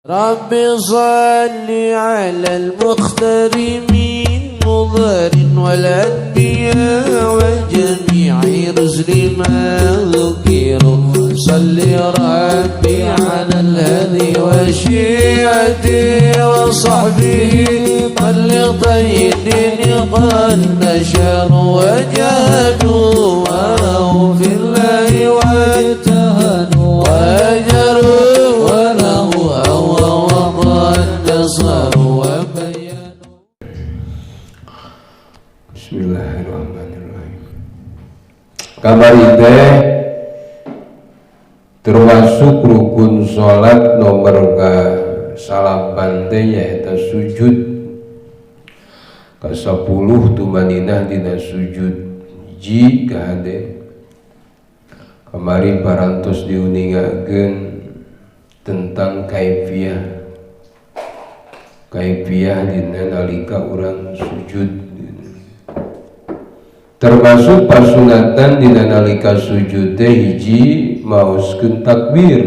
رب صل على المختار من مضر والأنبياء وجميع رسل ما ذكروا صل ربي على الذي وشيعته وصحبه من لطيب قد نشروا وجادوا وهم في الله واجتهدوا وأجروا وله Bismillahirrahmanirrahim. Kamari teh termasuk rukun sholat nomor ke-8 teh nyaeta sujud. Ke-10 tumaninah dina sujud ji kahade. Kamari parantos diuningakeun tentang kaifiyah dina nalika urang sujud. Termasuk pasunatan dina nalika sujud teh hiji maoskeun takbir,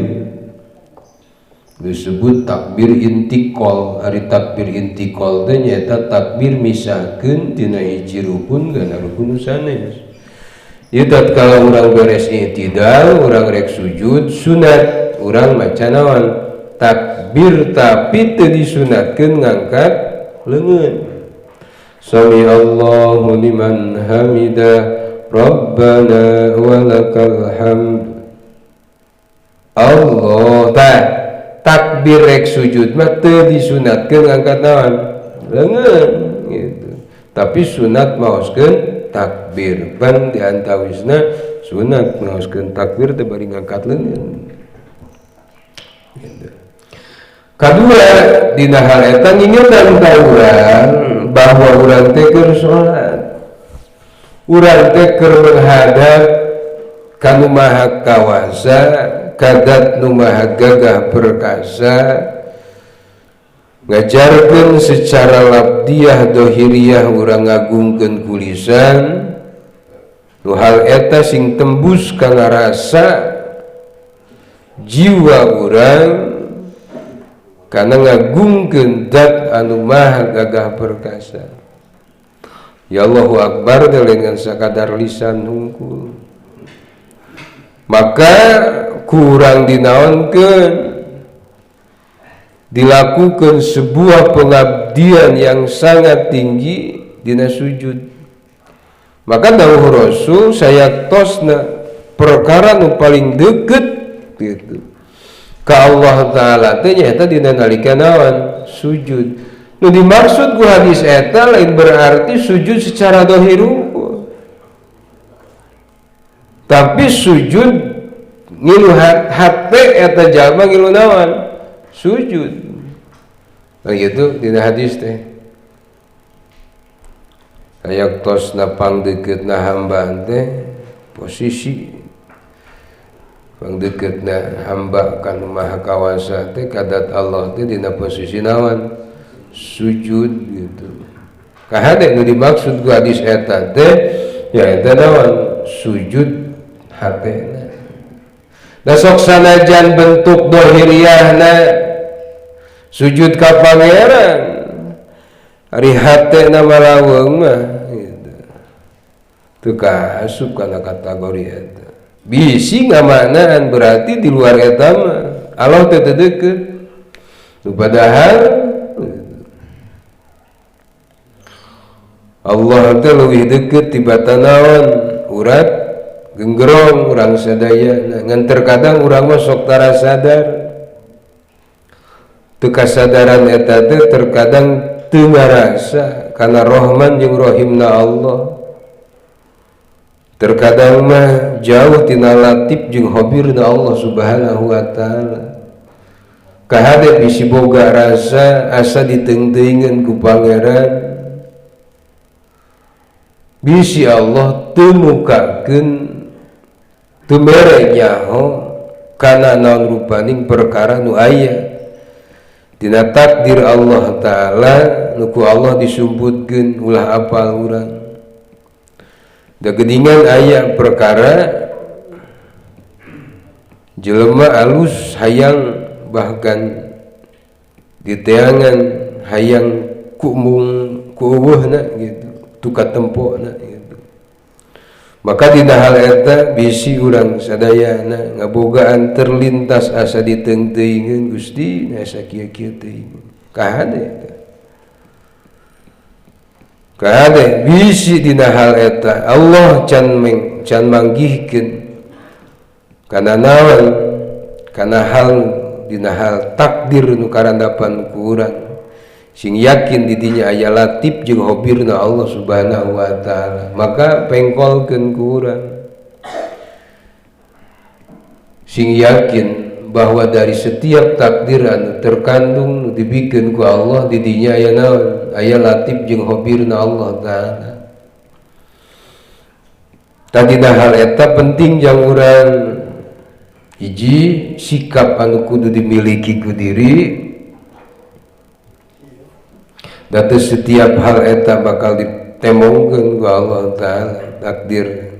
disebut takbir intikal. Ari takbir intikal teh nyaeta takbir misahkeun tina hiji rukun kana rukun sanes. Ieu tatkala urang beres i'tidal, urang rek sujud sunat, urang maca naon? Takbir, tapi teu disunatkeun ngangkat leungeun. Sami Allahu liman hamidah Rabbana walakal hamd. Allah takbir rek sujud mah teu disunatkeun ngangkat naon? Leungeun gitu. Tapi sunat maoskeun takbir. Ban diantawisna sunat maoskeun takbir teh bari ngangkat leungeun. Gitu. Kadua dina hal eta ngingetan ka urang bahwa urang teh keur salat, urang teh keur menghadap ka Nu Maha Kawasa, ka Dat Nu Maha Gagah Perkasa, ngajarkeun secara labdiyah dohiriyah urang ngagungkeun ku lisan. Nu hal eta sing tembus kana rasa jiwa urang karena ngagungkeun Dat anu Maha Gagah Perkasa. Ya Allahu Akbar dengan sakadar lisan hungkul. Maka kurang dinaonkeun, dilakukan sebuah pengabdian yang sangat tinggi dina sujud. Maka dawuh Rasul sayaktosna perkara nu paling deukeut gitu ka Allah Ta'ala teh nyaeta dina nalika naon? Sujud. Nu dimaksud ku hadis eta lain berarti sujud secara zahir, tapi sujud ngilu hate eta jalma ngilu naon? Sujud. Nah gitu dina hadis teh. Sayaktosna pangdeukeutna hamba teh posisi pangdeukeutna hamba ka Nu Maha Kawasa teh kadat Allah teh dina posisi naon? Sujud gitu. Kahade nu dimaksud ku hadis eta teh nyaeta naon? Sujud hatena. Da sok sanajan bentuk dohiriyahna sujud ka Pangeran, ari hatena malaweung mah gitu. Teu kaasup kana kategori eta. Bisi ngamanaan berarti di luar eta mah Allah teh teu deukeut. Padahal Allah teh leuwih deukeut tibatan naon? Urat genggerong urang sadaya. Ngan terkadang urang mah sok tara sadar. Teu kasadaran eta teh terkadang teu ngarasa kana Rahman jeung Rahimna Allah. Terkadang mah jauh tina latif jeung khabirna Allah Subhanahu wa Ta'ala. Kahade bisi boga rasa asa diteungteuingeun ku Pangeran. Bisi Allah teu mukakeun teu mere nyaho kana naon rupaning perkara nu aya dina takdir Allah Ta'ala nu ku Allah disumputkeun ulah apal urang. Da geuningan aya perkara jelema alus hayang bahkan diteangan hayang kuuweuhna gitu tuka tempona gitu. Maka dina hal eta bisi urang sadayana ngabogaan terlintas asa diteungteuingeun Gusti asa kieu-kieu teuing kahade bisi dina hal eta Allah can manggihkeun kana naon kana hal dina hal takdir nu karandapan ku urang sing yakin di dinya aya latif jeung hobirna Allah Subhanahu wa taala, maka pengkolkeun ku urang sing yakin bahwa dari setiap takdir anu terkandung nu dibikeun ku Allah di dinya aya naon aya latif jeung hobirna Allah taala. Tadina hal eta penting jang urang hiji sikap anu kudu dimiliki ku diri. Datu setiap hal eta bakal ditemongkeun ku Allah taala takdir.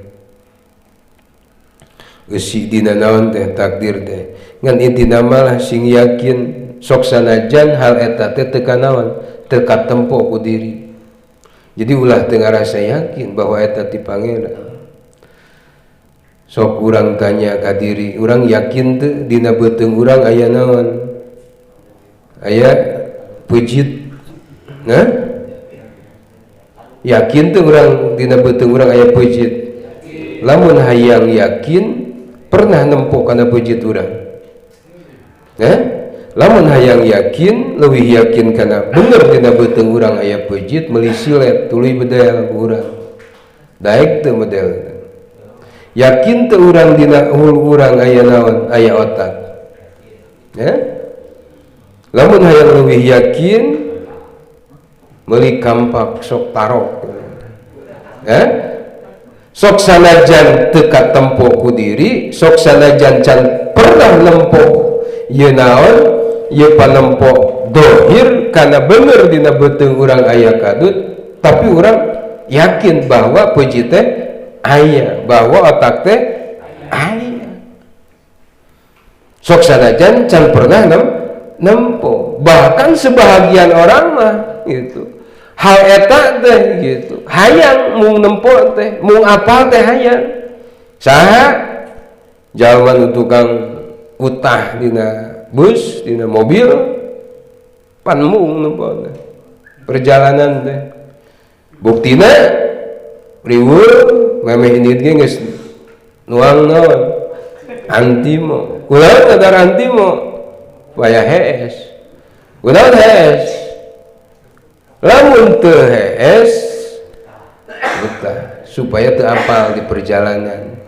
Eusi dina naon teh takdir teh. Ngan intina malah sing yakin sok sanajan hal eta teh teu kanaon teu katempo ku diri. Jadi ulah teu ngarasa yakin bahwa eta ti Pangeran. Sok urang tanya ka diri, urang yakin teu dina beuteung urang aya naon? Aya pejit. Nah, yakin tuh orang dina beuteung urang aya pejit. Lamun hayang yakin pernah nempo kana pejit urang. Lamun hayang yakin leuwih yakin kana bener dina beuteung urang aya pejit meuli silet tuluy bedel ku urang. Daek teu model. Yakin teu urang dina hul urang aya naon? Aya otak. Lamun hayang leuwih yakin meuli kampak sok tarok sok sanajan teu katempo ku diri sok sanajan can pernah nempo ieu naon ieu panempo dohir kana bener dina beuteung urang aya kadut tapi urang yakin bahwa puji teh aya bahwa otak teh aya sok sanajan can pernah nempo bahkan sebahagian orang mah gitu hal eta teh gitu hayang mung nempo teh mung apal teh hayang saha jalma nu tukang utah dina bus dina mobil pan mung nempo teh perjalanan teh buktina riweuh memeh ini ge geus nuang naon antimo kunaon kadar antimo waya hees kunaon hees lamun teu hees betah supaya teu apal di perjalanan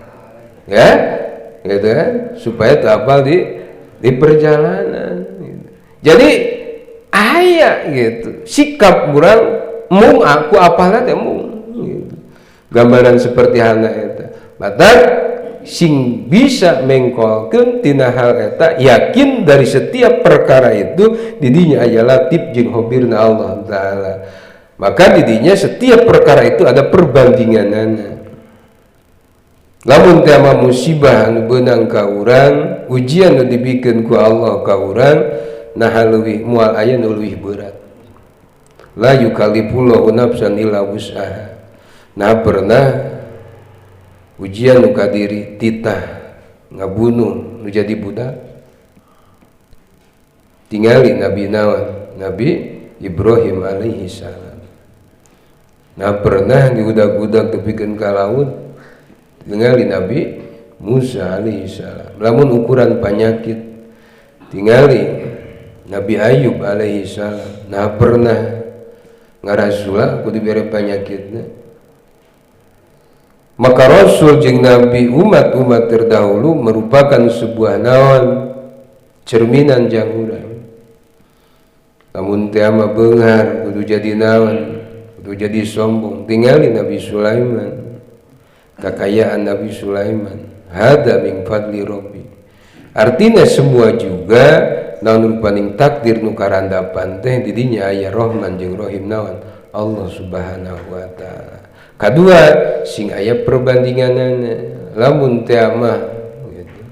ya gitu kan supaya teu apal di perjalanan gitu. Jadi aya gitu sikap urang mung aku apalna teh mung gitu. Gambaran seperti halna eta batak sing bisa mengkolkeun tina hal eta yakin dari setiap perkara itu didinya aya latif jeung hobirna Allah taala maka didinya setiap perkara itu ada perbandinganana lamun teh musibah anu beunang ka urang ujian nu dibikeun ku Allah ka urang nah leuwih moal aya nu leuwih berat la yukallifullahu nafsan illa wus'aha nah pernah ujian nu ka diri titah ngabunuh nu jadi budak tingali Nabi naon Nabi Ibrahim alaihi salam nah pernah diudag-udag tepikeun ka laut tingali Nabi Musa alaihi salam lamun ukuran penyakit tingali Nabi Ayub alaihi salam nah pernah ngarasula kudu bere penyakitna maka Rasul jeung Nabi umat-umat terdahulu merupakan sebuah naon cerminan jang urang lamun teh mah beunghar kudu jadi naon kudu jadi sombong tingali Nabi Sulaiman kekayaan Nabi Sulaiman hada min fadli rabbi artinya semua juga naon rupaning takdir nu karandapan teh di dinya aya Rahman jeung Rahim naon Allah Subhanahu wa taala kadua sing aya perbandinganana lamun teh mah gitu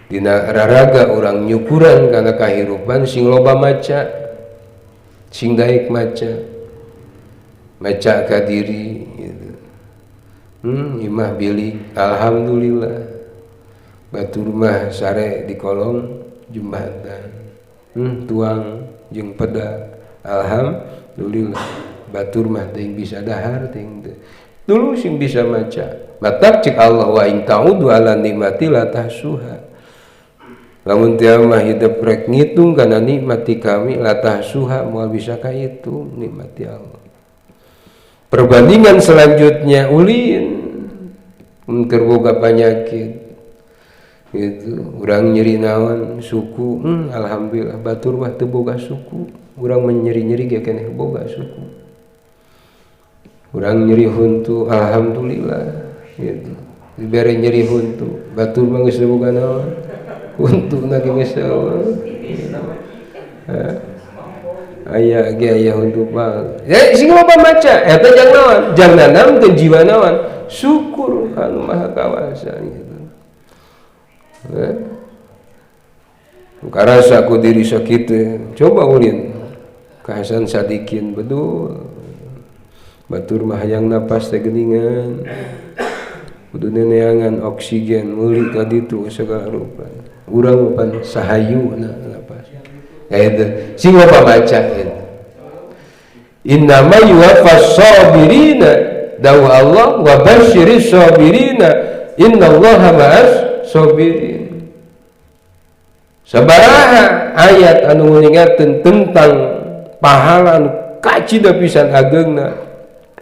dina raraga urang nyukuran kana kahirupan sing loba maca, sing daek maca ka diri gitu. Imah bilik alhamdulillah, batur mah sare di kolong jembatan, tuang jeung peda alhamdulillah, batur mah teuing bisa dahar teuing dulu sing bisa maca. Matak cik Allah wa in ta'udu ala nikmati la tahsuha. Lamun teu mah hidup rek ngitung kana nikmati kami la tahsuha, moal bisa kahitung nikmati Allah. Perbandingan selanjutnya ulin keur boga penyakit gitu, urang nyeri naon suku, alhamdulillah batur mah teu boga suku, urang menyeri-nyeri ge keneh boga suku. Urang nyeri huntu alhamdulillah gitu. Dibere nyeri huntu, batur mah geus boga naon? Huntuna ge geus aya ge aya huntu pal. Sing loba maca eta jang naon? Jang nanam teu jiwa naon? Syukur anu Maha Kawasa gitu. Karasa ku diri sakitu, coba ulin ka Hasan Sadikin betul. Batur mah hayang napas teh geuningan. Kudu neneangan oksigen meuli ka ditu segala rupa. Urang pan sahayuna napas. Eta sing loba maca eta. Innama yuwaffas sabirina dawu Allah wa basyiris sabirina innallaha ma'as sabirin. Sabaraha ayat anu ngingatkeun tentang pahala anu kacida pisan ageungna.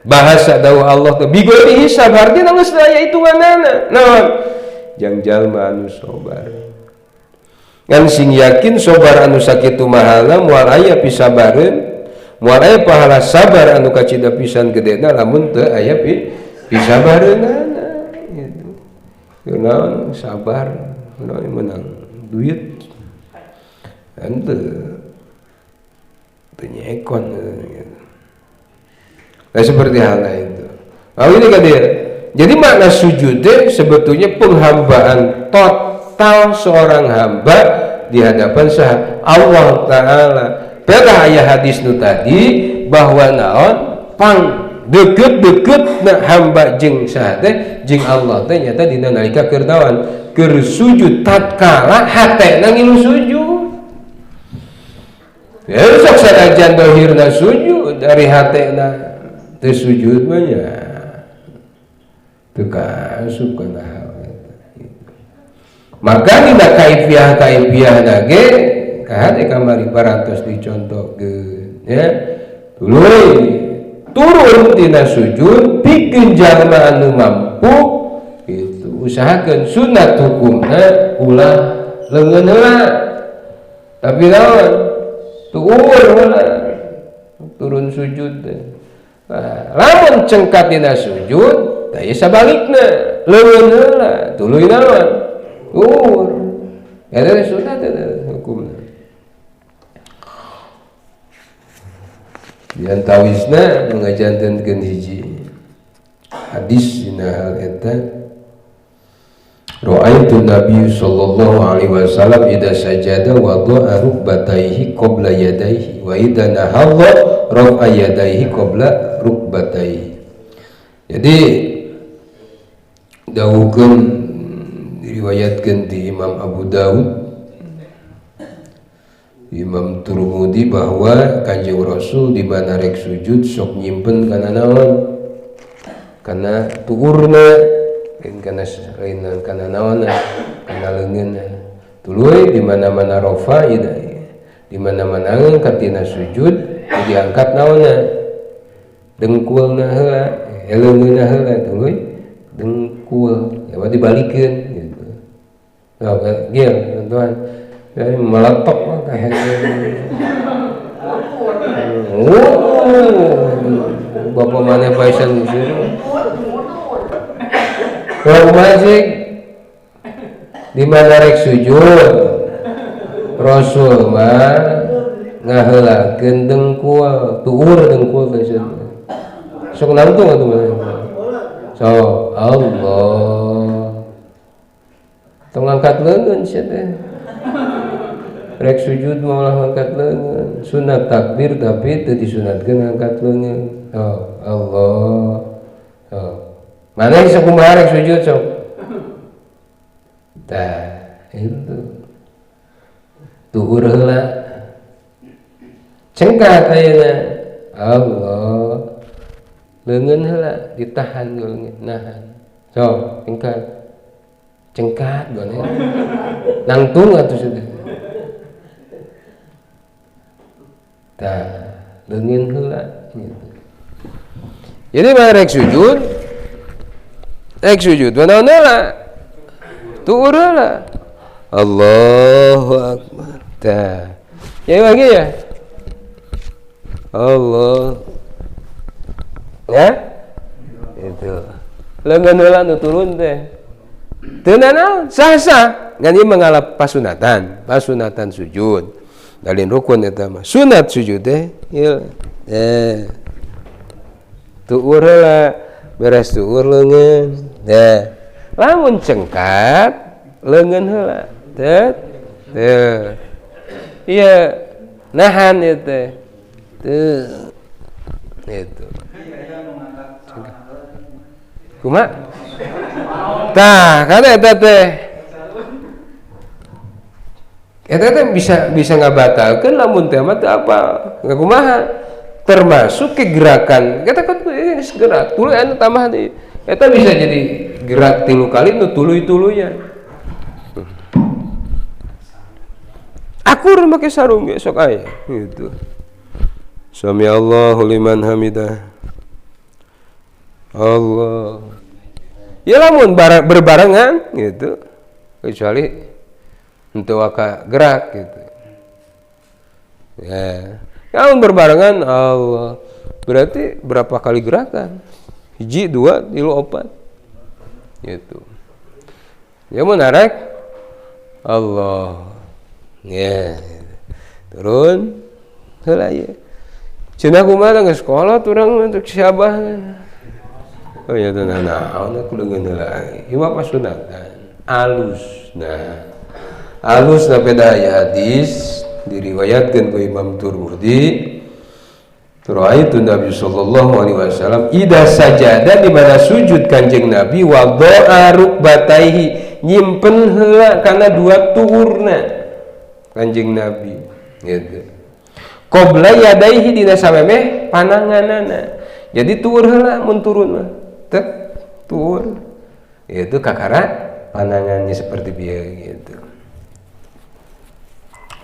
Bahasa dawu Allah teh bigori hisab artina geus aya hitunganana. Naon? Jang jalma anu sabar. Ngan sing yakin sabar anu sakitu mahalna moal aya pisabareun, moal aya pahala sabar anu kacida pisan gedena lamun teu aya pisabareunana gitu. Naon sabar, naon menang duit. Henteu nyekon gitu. Nah seperti halnya itu. Lalu ini kan dia. Jadi makna sujud sebetulnya penghambaan total seorang hamba di hadapan Allah Ta'ala. Pada ayat hadis nu tadi bahwa naon pang deket-deket na hamba jeung sahate jeung Allah teh nyata dina nalika keur naon keur sujud tatkala hatena ngilu sujud. Ya sok sanajan dohirna sujud dari hatena teu sujud mah nya teu kaasup kana hal eta. Maka dina kaifiah ge kahade kamari parantos dicontohkeun ya. Tuluy turun tina sujud pikeun jalma anu mampu itu usahakeun sunat hukumna ulah leungeun heula. Tapi lawan tuur heula turun sujud teh. Lamun cengkat dina sujud tah sabalikna leungeun heula tuluy naon tuur eta sunat hukumna. Di antawisna mengajantankeun hiji hadis dina hal eta ra'aitu Nabi sallallahu alaihi wasallam idza sajada wada'a rukbatayhi qabla yadayhi wa idza nahadha rafa'a yadayhi qabla rukbatayhi. Jadi dawuhkeun diriwayatkeun ti Imam Abu Daud, Imam Turmudi bahwa Kanjeng Rasul di mana rek sujud sok nyimpen kana naon? Kana tuurna, kana lain kana naonna, kana leungeunna. Tuluy di mana-mana rafa di mana-mana angkat dina sujud diangkat naonna? Dengkulna heula, leungeunna heula tuluy dengkul. Ya dibalikeun gitu. Nah, kieu teman-teman. Jadi meletok kayak bapak mana paisan sini kalau masih di mana rek sujud Rasul mah ngaheulakeun dengkul tuur dengkul teh sok nangtung atuh mah so Allah tong angkat leungeun sia teh rek sujud maulah angkat leungeun sunat takbir tapi teu disunatkeun angkat leungeun Allah mana sok kumaha rek sujud sok tah itu tuhur heula cengkat ayeuna Allah leungeun heula ditahan leungeun nahan sok cengkat gone nangtung atuh sudah tah leungeun heula gitu. Jadi mah rek sujud naon heula tuur heula Allahu akbar tah ya lagi ya Allah ya itu leungeun heula nu turun teh teu naon sah-sah ngan ieu mangalap pasunatan sujud dalin rukun eta mah sunat sujud teh ieu tuur heula beres tuur leungeun lamun cengkat leungeun heula teu ieu nahan ieu teh teu itu kumaha tah kana eta teh bisa ngabatalkeun lamun teh mah teu apa kumaha termasuk ke gerakan kita kan gerak tuluy anu tambahan eta bisa jadi gerak 3 kali nu tuluy-tulunya akur make sarung ge sok aya gitu sami Allahu liman hamidah Allah ya lamun berbarengan gitu kecuali untuk waka gerak gitu ya kalau berbarengan Allah berarti berapa kali gerakan 1, 2, 3, 4 gitu ya menarik Allah ya turun heula ya cenah kumaha geus sekolah urang untuk siabah oh ya teh naon aku leungeun heula ieu mah pasunatan alusna beda aya hadis diriwayatkeun ku Imam Tirmidzi Ra'aitu Nabi sallallahu alaihi wasallam idza sajada di mana sujud Kanjeng Nabi wada'a rukbataihi nyimpen heula kana dua tuurna Kanjeng Nabi gitu qabla yadaihi dina samemeh pananganana jadi tuur heula mun turun mah tek tuur itu kakara panangannya seperti bieu gitu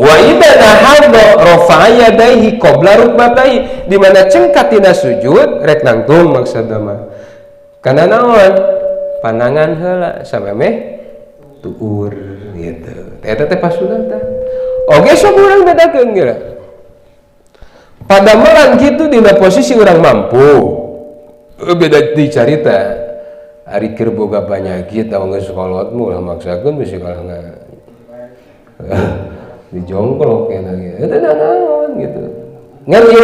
wa idza nahadha rafa'a yadayhi qabla rukbatayhi di mana cengkat tina sujud rek nangtung maksudna mah kana naon panangan heula samemeh tuur gitu eta teh pasunatan oge sok urang bedakeun geura pada melang kitu dina posisi urang mampu beda dicarita ari keur boga panyakit tahu geus kolot mah maksakeun bisi kalangan dijongklok kena gitu itu naon gitu ngerti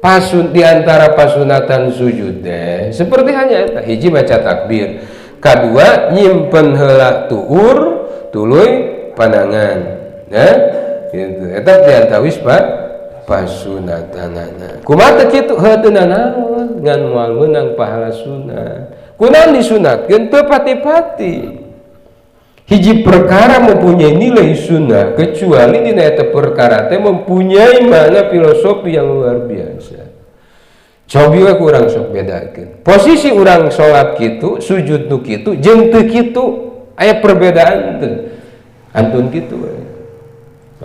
pasun diantara pasunatan sujud deh seperti hanya eta hiji baca takbir kadua nyimpen heula tuur tuluy panangan ya gitu eta diantawis pasunatanana kumaha kitu heuh naon ngan moal meunang pahala sunat kunaon disunatkeun teu pati-pati hiji perkara mempunyai nilai sunnah kecuali dina eta perkara teh mempunyai makna filosofi yang luar biasa. Cobi we urang sok bedakeun. Posisi urang salat kitu, sujud nu kitu, jeung teu kitu aya perbedaan teu. Antun kitu we.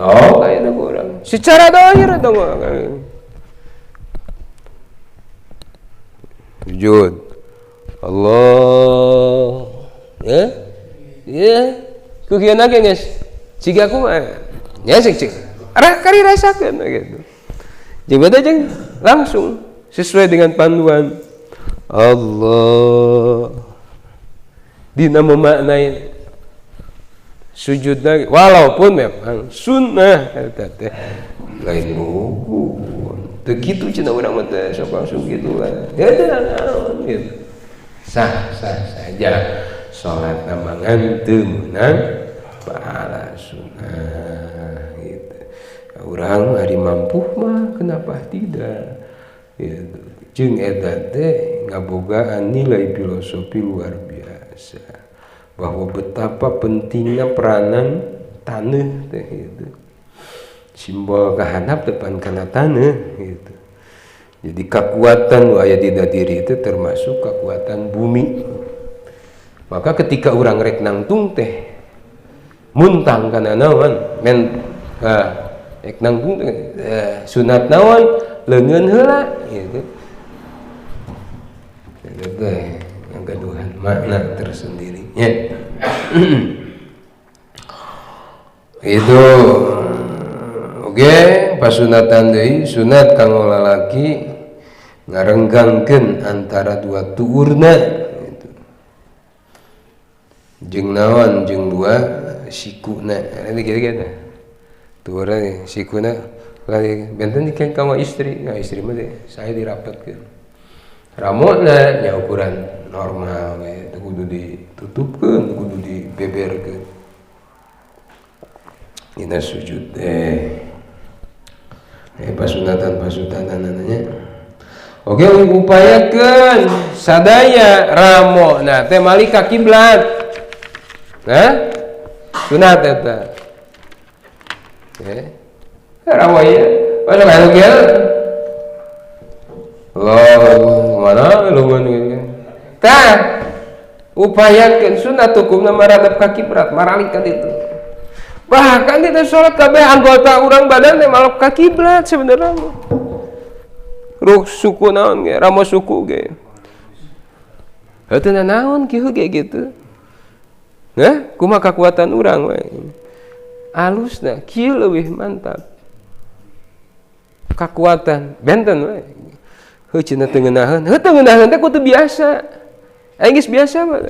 Oh, aya urang. Secara zahir eta mah. Sujud. Allah. Ya. Ya, kukiana ge geus. Siga kumaha? Ya cek. Kari rasakeun gitu. Jeung beda jeung langsung sesuai dengan panduan Allah. Dina memaknai sujudna walaupun memang sunnah eta teh lain ruku. Teu kitu cenah urang mah teh sok langsung kitu lah. Ya teh naon gitu. Sah saja. salat amangan teu meunang pahala sunnah gitu. Urang hari mampu mah kenapa tidak gitu. Jeung eta teh ngabogaan nilai filosofi luar biasa bahwa betapa pentingnya peranan taneuh teh gitu. Simbol kahandap depan kana taneuh gitu. Jadi kekuatan nu aya dina diri itu termasuk kekuatan bumi. Maka ketika urang rek nangtung teh muntang kana naon men rek nangtung sunat naon leungeun heula gitu. Itu teh yang keduhan makna tersendirinya. Itu oke, pasunatan deui sunat kanggo lalaki ngarenggangkeun antara dua tuurna gitu. Jeung naon jeung dua sikuna. Ini kira-kira tuurna sikuna lagi benten dikeun ka istri. Nah, istri mah saya dirapetkeun. Ramona nya ukuran normal we, kudu ditutupkeun, kudu dibeberkeun. Dina sujud pasunatan namanya. Oke, upayakeun sadaya ramona teh malik ka kiblat. Nah, sunat eta. Rawaya, mana anu kieu? Mana luhun gitu. Tah, upayakeun sunat hukumna maradep ka kiblat, maralik ka ditu. Bahkan di sholat kabeh anggota urang badan teh malok ka kiblat sebenarnya. Ruh suku naon ge, ramo suku ge. Heuteuna naon kieu ge gitu. Nah, kumaha kekuatan urang we. Alusna kieu leuwih mantap. Kekuatan benten we. Heuh cenah teu ngeunaheun. Heuh teu ngeunaheun teh kudu biasa. Aya geus biasa mah.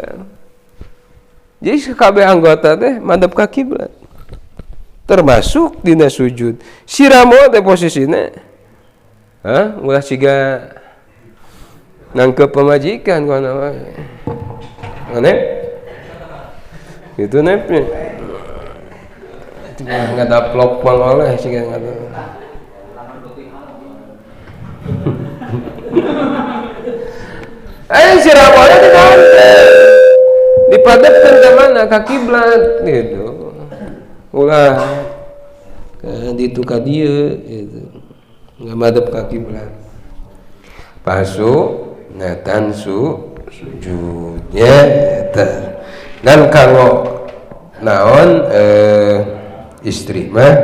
Jadi sakabeh anggota teh madep ka kiblat. Termasuk dina sujud. Si ramo teh posisina ulah siga nangkep pemajikan kana wae. Aneh? Itu nepnya. Ngadaplok mah oleh siga ngada. Si ramo teh dipadepkeun ka mana? Ka kiblat gitu. Ulah ditu ka dieu gitu. Ngamadep ka kiblat. Pasu tansu sujudnya eta. Dan kanggo naon istri mah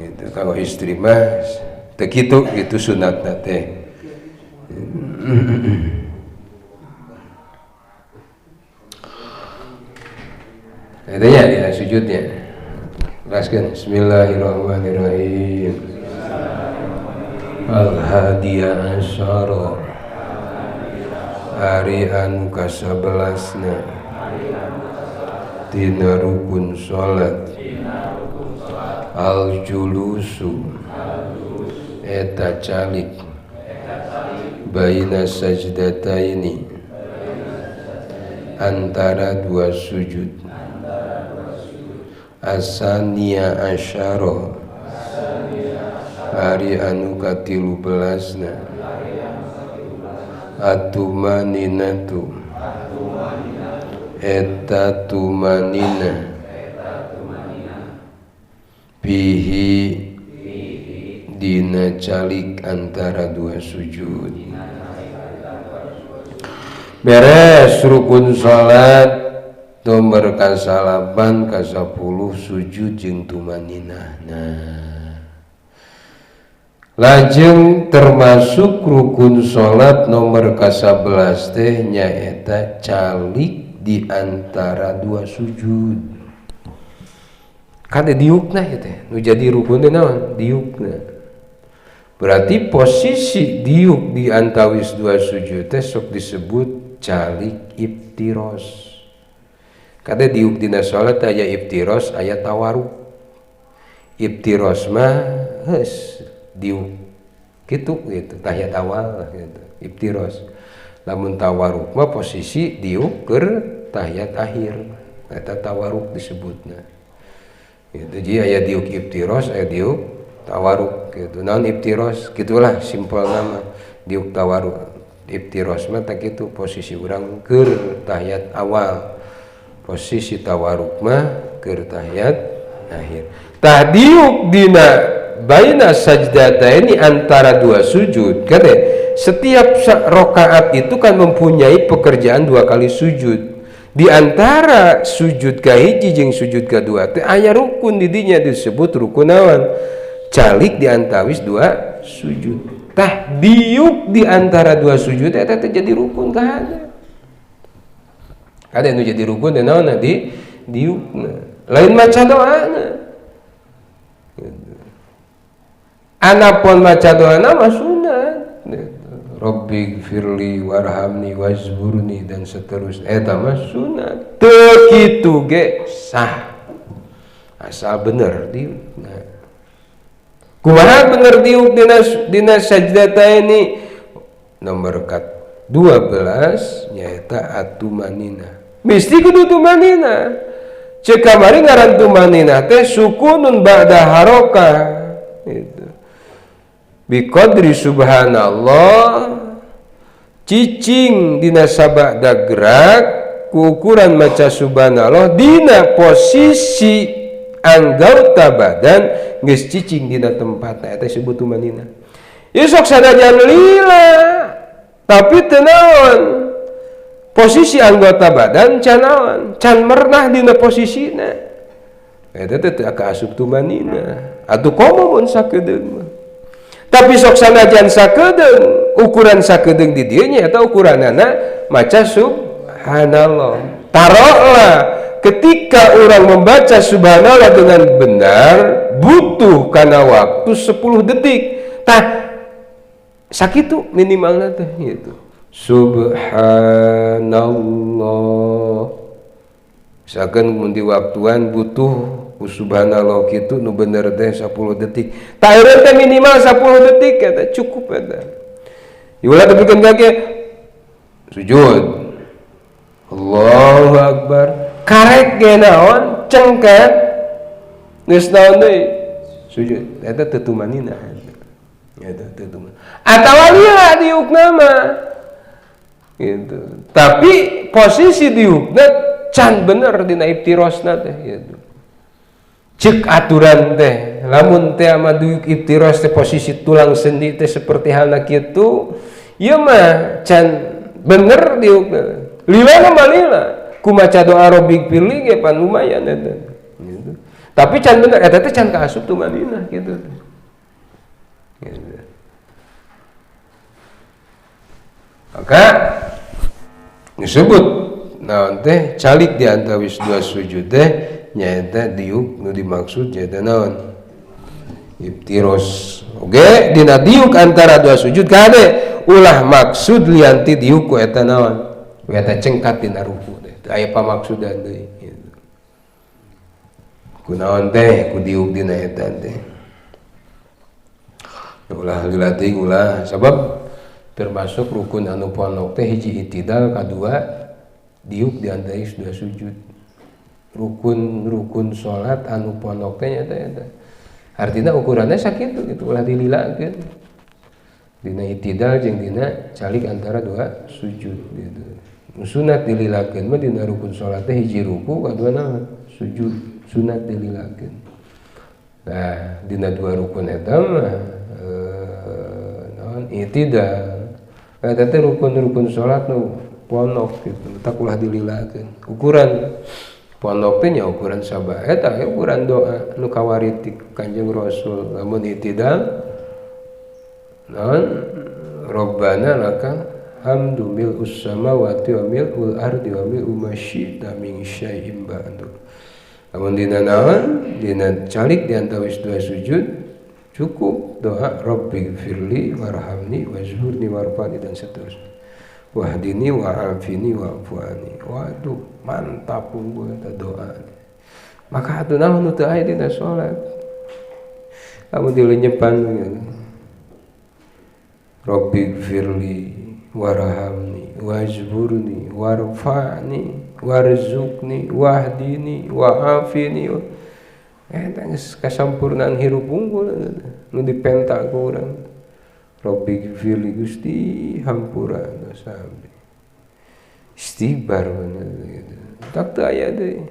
itu kanggo istri mah teu kitu gitu sunatna teh. Adanya di sujudnya. Jelaskan. Bismillahirrahmanirrahim. Al-Hadiyah Asyara, hari anu ka-11 tina rukun salat. Al-julusu eta calik baina sajdataini antara dua sujud. Asaniya asyara, hari anu ka-13 atumaninatu eta tumanina bihi dina calik antara dua sujud. Beres rukun salat nomor ka-8 ka-10 sujud jeung tumaninah. Lajeng termasuk rukun salat nomor ka-11 teh nyaeta calik di antara dua sujud. Kade diukna ya teh, nu jadi rukun teh naon? Diukna. Berarti posisi diuk di antawis dua sujud teh sok disebut calik iftiros. Kade diuk dina salat aya iftiros, aya tawaruk. Iftiros mah geus diuk gitu tahiyat awal gitu. Iftiros. Lamun tawaruk mah posisi diuk keur tahiyat akhir, eta tawaruk disebutna. Gitu. Jadi aya diuk iftiros, aya diuk tawaruk gitu. Naon iftiros? Gitulah simpel nama diuk tawaruk. Iftiros mah tak kitu posisi urang keur tahiyat awal. Posisi tawaruk mah keur tahiyat akhir. Tah diuk dina baina sajdataini antara dua sujud. Kata setiap rakaat itu kan mempunyai pekerjaan dua kali sujud. Di antara sujud kahiji jeung sujud kadua teh aya rukun di dinya disebut rukun naon? Calik di antawis dua sujud. Tah diuk di antara dua sujud eta teh jadi rukun kahana. Kada nu jadi rukun teh naon di diukna. Lain maca doana. Anapun maca doana mah sunat. Rabbi firli warhamni wazburni dan seterusnya eta mah sunat teu kitu ge sah asal bener diuk. Nah, kumaha bener diuk dina sajdataini nomor 12 nyaeta atumanina mesti kudu tumanina ceuk kamari ngaran tumanina teh sukunun ba'da harokah itu biqadri subhanallah cicing dina sabada gerak ku ukuran maca subhanallah dina posisi anggota badan geus cicing dina tempatna eta disebut tumanina. Ieu sok sanajan lila tapi teu naon posisi anggota badan can naon can mernah dina posisina eta teh teu kaasup tumanina atuh komo mun sakedeung mah. Tapi sok sanajan sakedeung ukuran sakedeung di dieu nya eta ukuranana maca subhanallah. Taruhlah ketika orang membaca subhanallah dengan benar butuh kana waktu 10 detik. Tah sakitu minimalna teh gitu. Subhanallah. Misalkan mun di waktuan butuh subhanallah kitu nu bener teh 10 detik. Tah eureun teh minimal 10 detik eta cukup eta. Ulah tepikeun kaki sujud. Allahu akbar. Karek ge naon cengket geus naon deui sujud. Eta teu tumanina. Eta teu tumanina. Atawa lila diukna mah. Gitu. Tapi posisi diukna can bener dina iftirosna teh gitu. Cek aturan teh lamun teh ama diuk iftiros teh posisi tulang sendi teh seperti halna kitu ieu mah can bener diuk lila mah lila ku maca doa rabbik firli ge pan lumayan eta gitu. Tapi can bener eta teh can kaasup tumanina gitu. Gitu. Maka disebut naon teh calik di antawis dua sujud teh nyaeta diuk nu dimaksud nyaeta naon iftiros. Oge dina diuk antara dua sujud kade ulah maksud lianti diuk ku eta naon eta cengkat dina ruku teh teu aya pamaksudan deui gitu. Kunaon teh ku diuk dina eta teh ulah dilatih ulah sabab termasuk rukun anu ponok teh hiji itidal kadua diuk di antara dua sujud. Rukun salat anu ponok teh nyata eta. Artina ukurannya sakitu gitu ulah dililakeun. Dina itidal jeung dina calik antara dua sujud gitu. Sunat dililakeun mah dina rukun salat teh hiji ruku kaduana sujud sunat dililakeun. Nah, dina dua rukun eta mah naon itidal. Eta teh rukun-rukun salat nu ponok gitu. Tak ulah dililakeun. Ukuran pondok teh nya ukuran sabah eta ukuran doa nu kawarit ti Kanjeng Rasul lamun itidal naon Rabbana lakal hamdu mil'us samawati wa mil'ul ardi wa mil'u ma syi'ta min syai'in ba'du. Lamun dina naon dina calik di antawis dua sujud cukup doa Rabbi firli warhamni wazhurni warfani dan seterusnya. Wahdini wa'afini wa'fuani. Waduh mantap pun eta doa. Maka atuh naon nu teu aya dina salat. Lamun dileunyepan Rabbi firli warhamni wajburni warfa'ni warzuqni wahdini wa'afini. Eta geus kasampurnaan hirup unggul nu dipenta ku urang. Rabbi gfirli Gusti hampura dosa abdi. Istighfar gitu. Tak teu aya deui.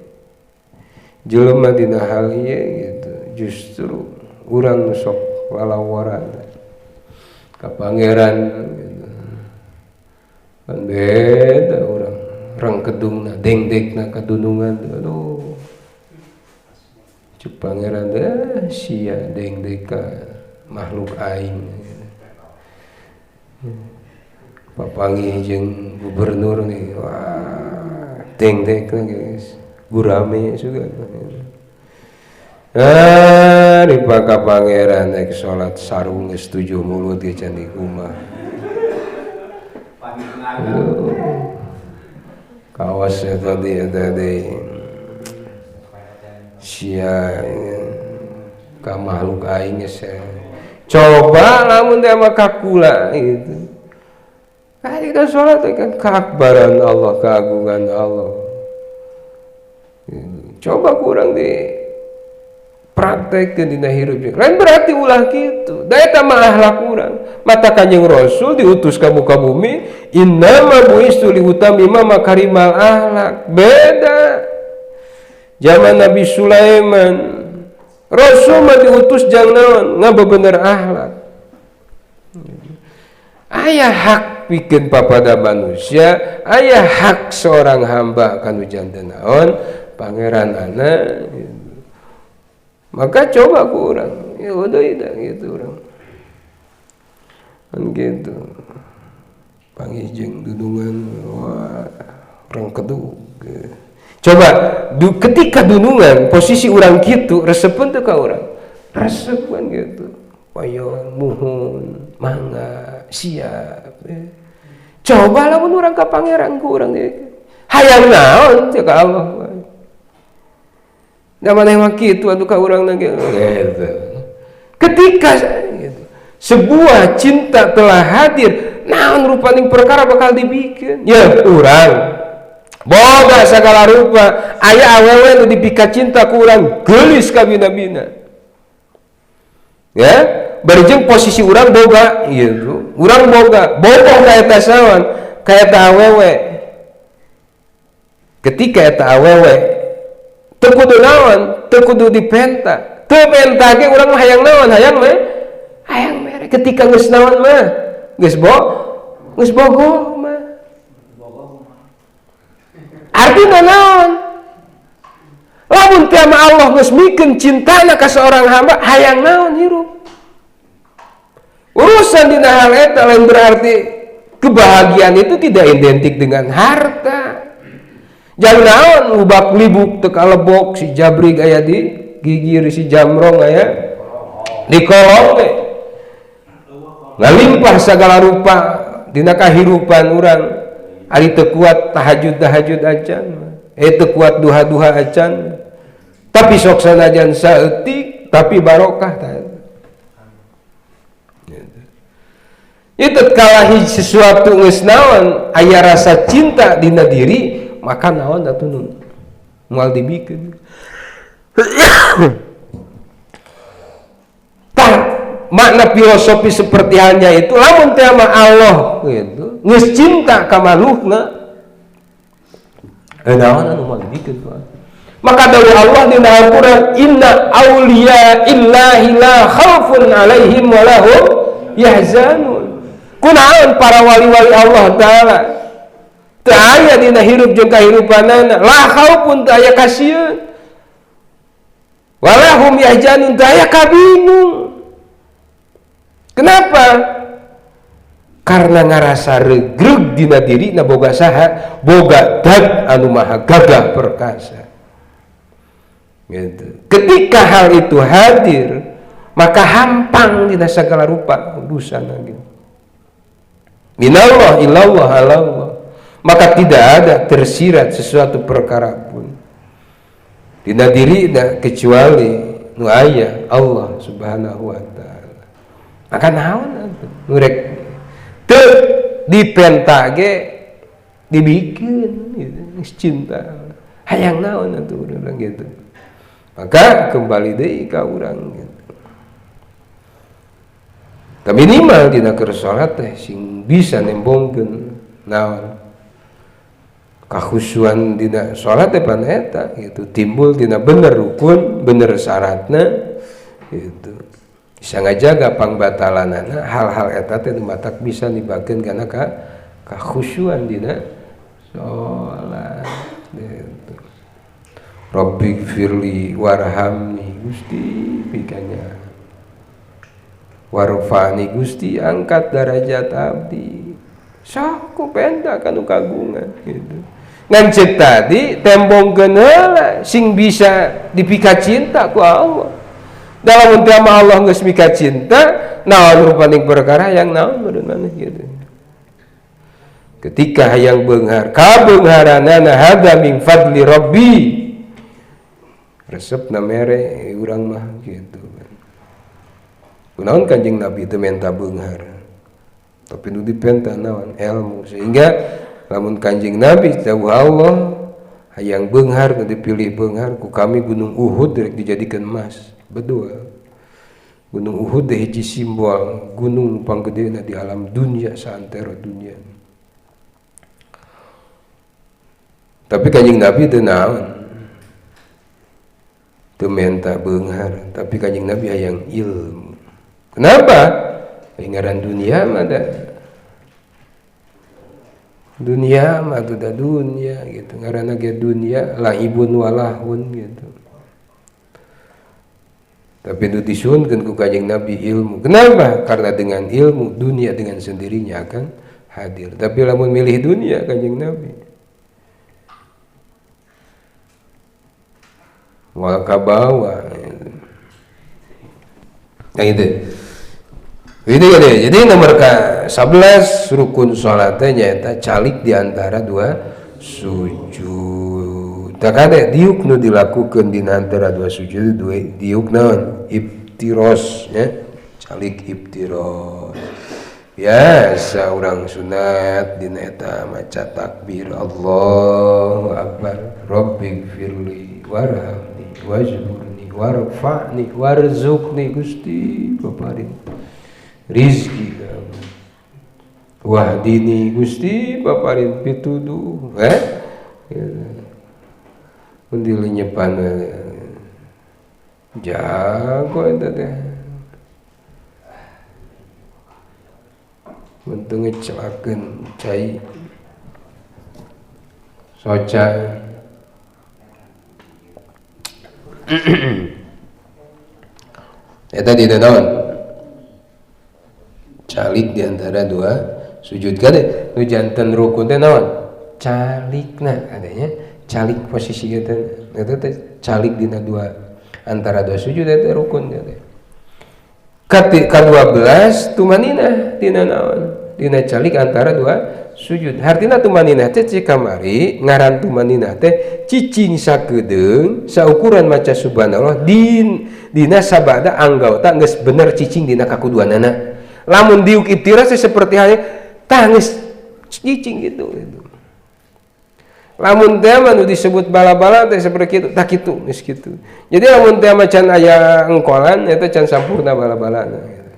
Jelema dina hal ieu gitu. Justru urang sok lalawaran ka pangeran gitu. Kan beda urang kedungna dengdekna kadunungan aduh. Cuk pangeran sia dengdek ka makhluk aing. Papanggih jeung gubernur nih, wah, dengdek guys, gurame juga. Di paka pangeran naik sholat sarung geus 7 mulut ge can di kumah. Kawas tadi sia ka makhluk aing geus. Coba lamun teh mah kakula gitu. Kita sholat kan keakbaran Allah, keagungan Allah. Coba kurang di praktekkeun dina hirup. Lain berarti ulah kitu. Da eta mah akhlak urang. Mata Kanjeng Rasul diutus ka muka bumi, innama buistu li utamima makarimal akhlak. Beda. Zaman Nabi Sulaiman, Rasul mah diutus jang naon? Ngabebener akhlak. Aya hak pikeun papada manusia, aya hak seorang hamba kanu janda naon pangeranana gitu. Maka coba ku urang ya udah gitu urang kan gitu panggih jeung dudungan wah urang keduk gitu. Coba ketika dudungan posisi urang kitu resepeun teu ka urang resep kan gitu payon muhun mangga siap coba lamun urang ka pangeran ku urang hayang naon teh ka Allah da maneh mah kitu atuh ka urang gitu. Ketika gitu, sebuah cinta telah hadir naon rupaning perkara bakal dibikin ya urang boga sagala rupa aya awewe nu dipika cinta ku urang geulis ka bina-bina ya bari jeung posisi urang boga gitu. Urang boga bogoh ka eta saon ka eta awewe. Ketika eta awewe teu kudu naon, teu kudu dipenta. Teu penta ge urang mah hayang naon, hayang mere. Ketika geus naon mah geus bogoh mah. Artina naon? Lamun teh mah Allah geus mikeun cintana ka seorang hamba, hayang naon hirup. Urusan dina hal eta lain berarti kebahagiaan itu tidak identik dengan harta. Jangan naon ubak libuk teu kalebok si jabrig aya di gigir si jamrong aya di kolong teh. Ngalimpah sagala rupa dina kahirupan urang. Ari teu kuat tahajud acan, teu kuat duha acan. Tapi sok sanajan saeutik tapi barokah tah. Itu kalau sesuatu geus naon aya rasa cinta dina diri maka naon atuh nu moal dibikeun. Tah makna filosofi seperti halnya itu lamun teh mah Allah gitu geus cinta ka makhlukna naon anu moal dibikeun maka dawuh Allah dina Al-Qur'an inna auliya illahi la khaufun alaihim wa lahum yahzanun. Kunaon para wali-wali Allah Ta'ala teu aya dina hirup jeung kahirupanana la khaufun teu aya kasieun walahum yahzanun teu aya kabingung. Kenapa? Karena ngarasa regreg dina dirina boga saha boga dat anu maha gagah perkasa gitu. Ketika hal itu hadir maka hampang dina sagala rupa urusan gitu. Minallah ilallah alallah. Maka tidak ada tersirat sesuatu perkara pun dina dirina kecuali nu aya Allah Subhanahu wa taala. Maka naon atuh nu rek teu dipenta ge dibikin gitu, cinta hayang naon atuh urang gitu. Maka kembali deui ka urang gitu. Tapi minimal dina keur salat teh sing bisa nembongkeun naon kakhusyuan dina salat teh pan eta gitu, timbul dina bener rukun, bener syaratna gitu. Bisa ngajaga pangbatalanana hal-hal eta teh matak bisa dibakeun kana kakhusyuan dina salat gitu. Rabbi firli warhamni Gusti pikanya warfani Gusti angkat derajat abdi saku penta kanu kagungan gitu. Ngan cek tadi tembongkeun heula sing bisa dipika cinta ku Allah. Dalam untama Allah geus mika cinta naon rupaning perkara yang naon beunana gitu. Ketika hayang beunghar kabeungharanana hada min fadli rabbi resepna mere urang mah gitu. Kunaon Kanjeng Nabi teu menta beunghar. Tapi nu dipenta naon ilmu sehingga lamun Kanjeng Nabi dawuh Allah hayang beunghar nu dipilih beunghar ku kami gunung Uhud rek dijadikeun emas. Berdua. Gunung Uhud teh hiji simbol gunung panggedena di alam dunia saantero dunia. Tapi Kanjeng Nabi teu naon teu menta beunghar, tapi Kanjeng Nabi hayang ilmu. Kenapa? Ngaran dunia mah da dunia mah tu da dunia gitu. Ngaranna ge dunia lahibun walahun gitu. Tapi itu disuunkeun ku Kanjeng Nabi ilmu. Kenapa? Karena dengan ilmu dunia dengan sendirinya akan hadir. Tapi lamun milih dunia Kanjeng Nabi wal kabawa gitu. Nah itu. Itu gede. Jadi nomor ke-11 rukun salatnya nyaeta calik diantara dua sujud. Tak ada diuk nu dilakukan di antara dua sujud dua diuk naon ibtiros ya. Calik ibtiros. Biasa orang sunat dina eta maca takbir Allahu akbar rabbighfirli warhamni wajburni warfa'ni warzuqni Gusti paparin rizki kamu wahdini Gusti paparin pituduh undil nyepan jago eta teh bentuk ngecelakeun cai soca eta di naon calik diantara dua sujud kade nu janten rukun teh naon calikna adanya calik posisi eta teh calik dina dua antara dua sujud eta rukun teh ka-12 tumanina dina naon dina calik antara dua sujud hartina tumanina teh cik kamari ngaran tumanina teh cicing sakedeung saukuran maca subhanallah dina sabada anggota geus bener cicing dina kakuduanana. Lamun diuk ibtiras seperti halnya tangis cicing gitu. Lamun teh anu disebut bala-bala teh seperti kitu, tak kitu geus kitu. Jadi lamun teh can aya engkolan eta can sampurna bala-balana gitu.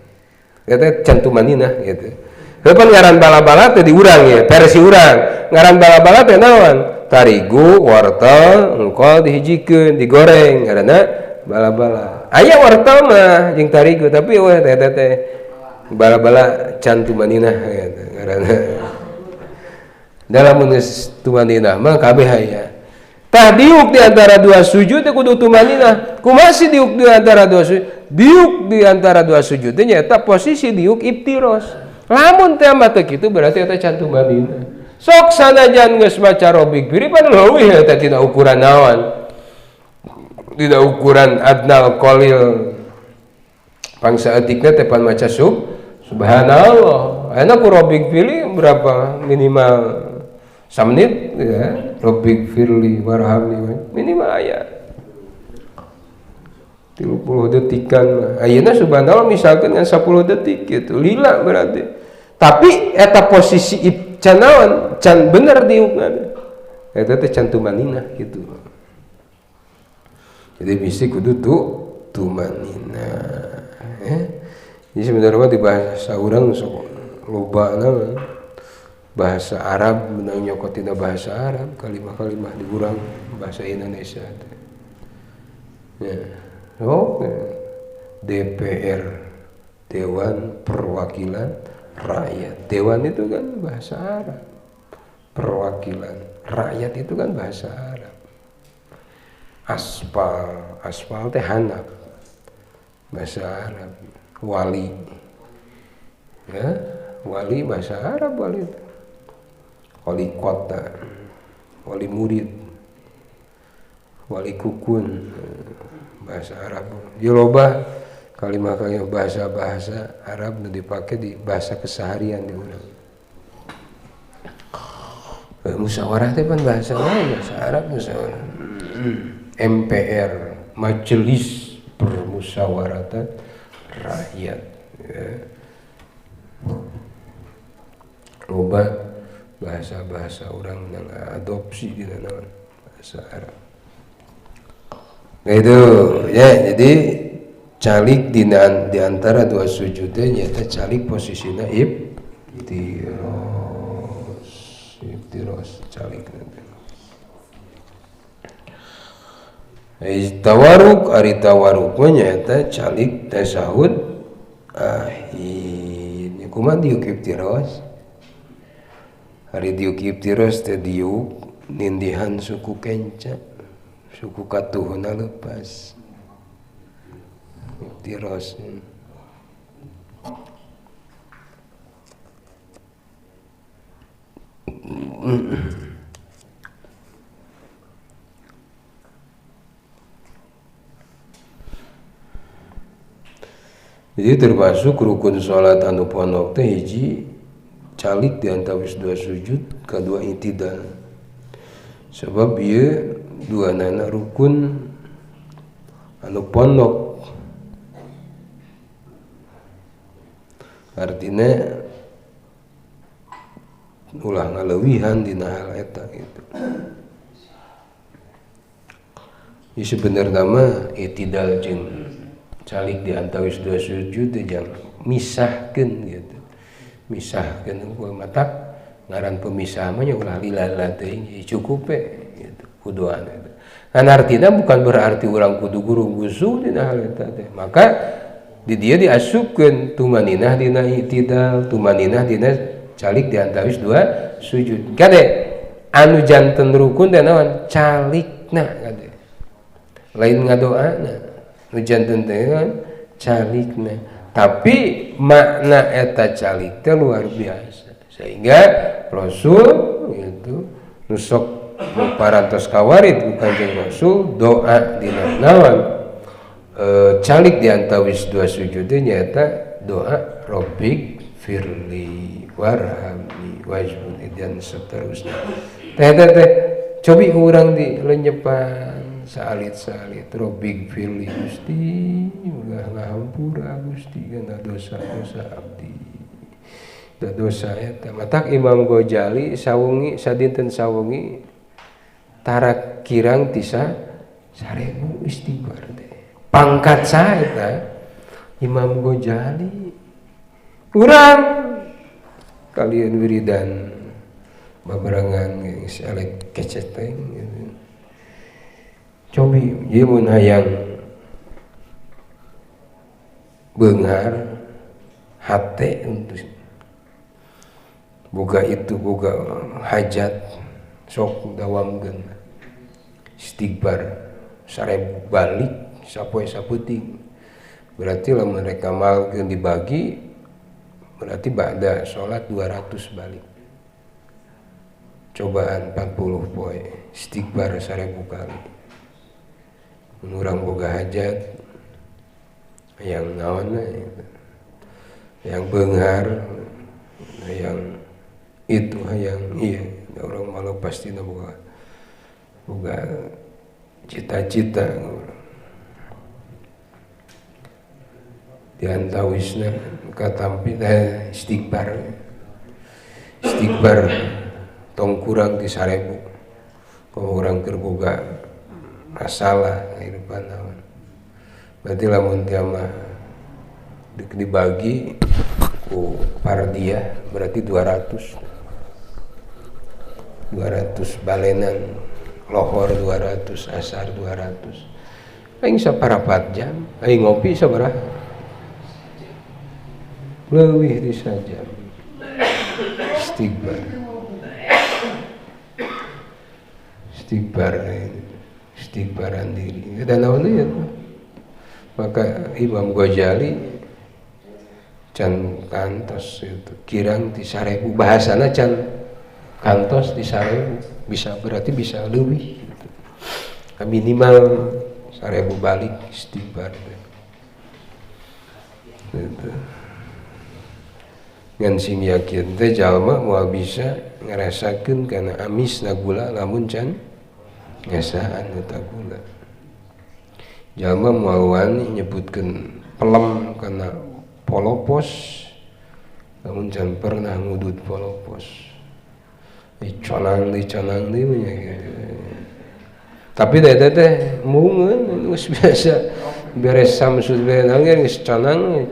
Eta can tumanina gitu. Heupan ngaran bala-bala teh diurang ya, versi urang. Ngaran bala-bala teh naon? Tarigu, wortel, engkol dihijikeun, digoreng ngaranna bala-bala. Aya wortel mah jeung tarigu tapi weh teh bala-bala can tumanina gitu karena dalam menulis tumanina mah kabeh aya tah diuk di antara dua sujud teh kudu tumanina kumasi diuk di antara dua sujud diuk di antara dua sujud teh nyaeta posisi diuk ibtiros lamun teh mah teu kitu berarti eta can tumanina sok sanajan geus maca robik biri pan leuwih eta tina ukuran naon tina ukuran adnal qalil pangsa etikna teh pan maca subhanallah enak ku robik pilih berapa minimal 1 menit ya robik firli warhamni minimal ayat 30 detikan ayeuna subhanallah misalkan dengan 10 detik gitu lila berarti tapi eta posisi can naon can bener diukna eta teh can tumaninah gitu. Jadi bisi kudu tumaninah jadi sebenarnya di bahasa urang sok lobana bahasa Arab menang nyokotina bahasa Arab kalimah-kalimah di urang bahasa Indonesia ya. DPR Dewan Perwakilan Rakyat. Dewan itu kan bahasa Arab, perwakilan rakyat itu kan bahasa Arab. Aspal teh hanap bahasa Arab. Wali ya, wali bahasa Arab, wali kota, wali murid, wali kukun bahasa Arab. Dia loba kalimah-kalimah bahasa Arab nu dipakai di bahasa keseharian di urang. Musyawarah teh pan bahasa lain, bahasa Arab musyawarah. MPR, Majelis Permusyawaratan Rakyat. Ya. Loba bahasa orang yang adopsi di dalam bahasa Arab. Nah itu ya, jadi calik di antara dua sujudnya nyata calik posisinya ibtiros calik nanti. Tawaruk ari tawaruk nyata calik tasahud akhir. Kumaha diuk ibtiros? Hari diuk ibtiros teh diuk nindihan suku kenca. Suku katuhuna lepas ibtiros. Jadi termasuk rukun sholat anu pondok teh hiji calik di antawis dua sujud, kedua i'tidal. Sebab ieu dua nana rukun anu pondok. Artinya ulah ngalewihan dina hal eta gitu. Ieu sebenarnya mah i'tidal jeung calik di antawis dua sujud yang misahkeun gitu. Misahkeun ku matak ngaran pemisah mah nya ulah lilala teuing cukup gitu kuduan eta. Kan artina bukan berarti urang kudu guru-gusu dina hal eta teh. Maka di dieu diasupkeun tumaninah dina i'tidal, tumaninah dina calik di antawis dua sujud. Kade anu janten rukun teh naon? Calikna kade. Lain ngadoana. Nujanten teh calikna, tapi makna eta calik teh luar biasa sehingga Rasul itu nusok parantos kawarid ku Kanjeng Rasul doa dina naon calik di antawis dua sujud nyata doa Rabbik firli warhamni wajbuni dan seterusnya. Teh cobi urang di lenyepan salit Rabbik firli Gusti ulah ngahampura Gusti kana dosa-dosa abdi. Da dosa eta matak Imam Ghazali sawengi sadinten sawengi tarak kirang tisa 1000 istighfar teh. Pangkat saeta Imam Ghazali urang kalian wiridan babarengan geus elek keceteng gitu. Cobi ieu mun hayang beunghar hate untuk boga itu boga hajat sok dawamkeun istighfar 1000 balik sapoe sapeuting. Berarti lamun mereka malkeun dibagi berarti ba'da salat 200 balik. Cobaan 40 poe istighfar 1000 kali. Urang boga hajat yang naonna yang beunghar yang itu yang iya orang malu pasti boga cita-cita di antawisna katampi istighfar istighfar tong kurang di 1000 kalau orang terboga masalah kehidupan naon berarti lamun tiama dibagi ku pardia berarti 200 balenan lohor 200 asar 200 aing saparapat jam aing ngopi sabaraha leuwih di sajam istighfaran diri dan naon ya maka Imam Ghazali can kantos itu kirang di 1000 bahasana can kantos di 1000 bisa berarti bisa lebih gitu. Minimal 1000 balik istighfar gitu. Ngan sing yakin teh jalma moal bisa ngarasakeun kana amisna gula lamun can ngasaan eta gula jalma moal wani nyebutkeun pelem kana polopos lamun can pernah ngudut polopos diconang deui gitu. Tapi teh mungeun geus biasa beres samsud bae geus conang.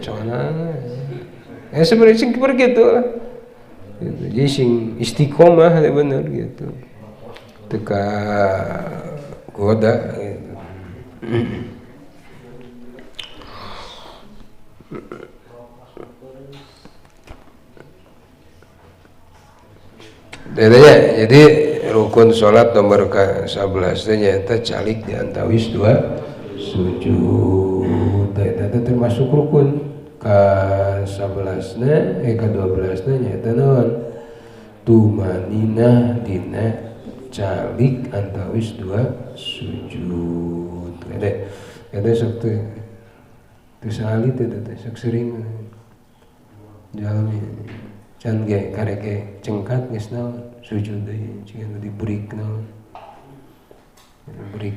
Sebenarnya sing begitu lah. Gitu. Jadi sing istiqomah bener gitu. Teka goda gitu. Jadi rukun sholat nomor ke-11 nyata calik diantawis 2 sujud. Itu termasuk rukun ke-11 ke-12 nyata naon tumaninah dina calik antawis 2 sujud. Ada sok teu saali teh sok sering jalmi can ge kareke cengkat geus naon sujud deui cing dibreak naon break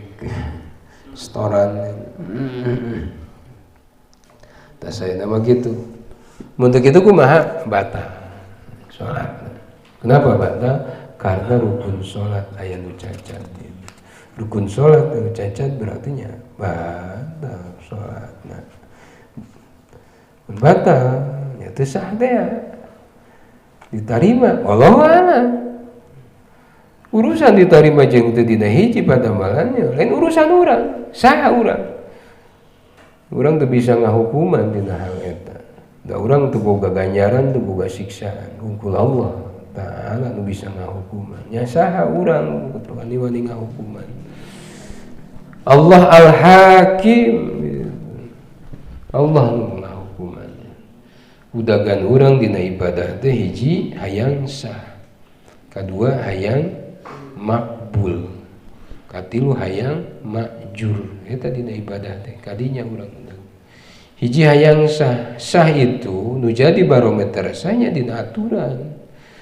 setoran tah saya nama gitu mun teu kitu kumaha batal salat. Kenapa batal? Karena rukun salat aya nu cacat. Rukun salat nu cacat berarti nya batal salatna. Mun batal nya teu sah teh ditarima wallahu a'lam. Urusan ditarima jeung teu dina hiji padamalannya lain urusan urang, saha urang. Urang teu bisa ngahukuman dina hal eta. Da urang teu boga ganjaran, teu boga siksaan. Hungkul Allah Ta'ala nu bisa ngahukuman. Nya saha urang wani ngahukuman. Allah Al-Hakim. Allah nu ngahukuman. Udagan urang dina ibadah teh hiji hayang sah. Kadua hayang makbul. Katilu hayang makjur. Eta dina ibadah teh kadinya urang hiji hayang sah. Sah itu nu jadi barometer sahnya dina aturan.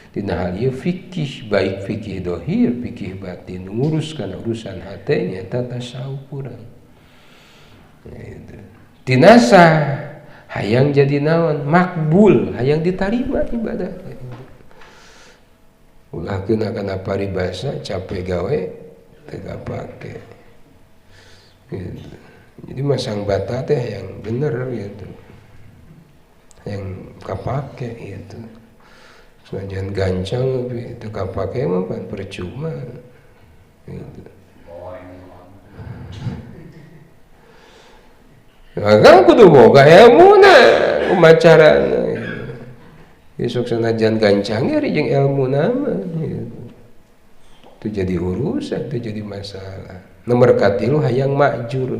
Dina hal ieu fikih baik fikih dohir, fikih batin ngurus kana urusan hate nya eta tasawuf urang. Dina sah hayang jadi naon makbul, hayang ditarima ibadah. Ulah kena kana paribasa capek gawe teu kapake. Gitu. Jadi masang bata teh yang bener gitu. Yang kapake gitu. Senajan gancang tapi teu kapake mah pan percuma. Gitu. Kan kudu boga ilmuna kumacarana. Besok senajan gancang ari jeung ilmuna mah gitu. Itu jadi urusan, itu jadi masalah. Nomor katilu hayang majur.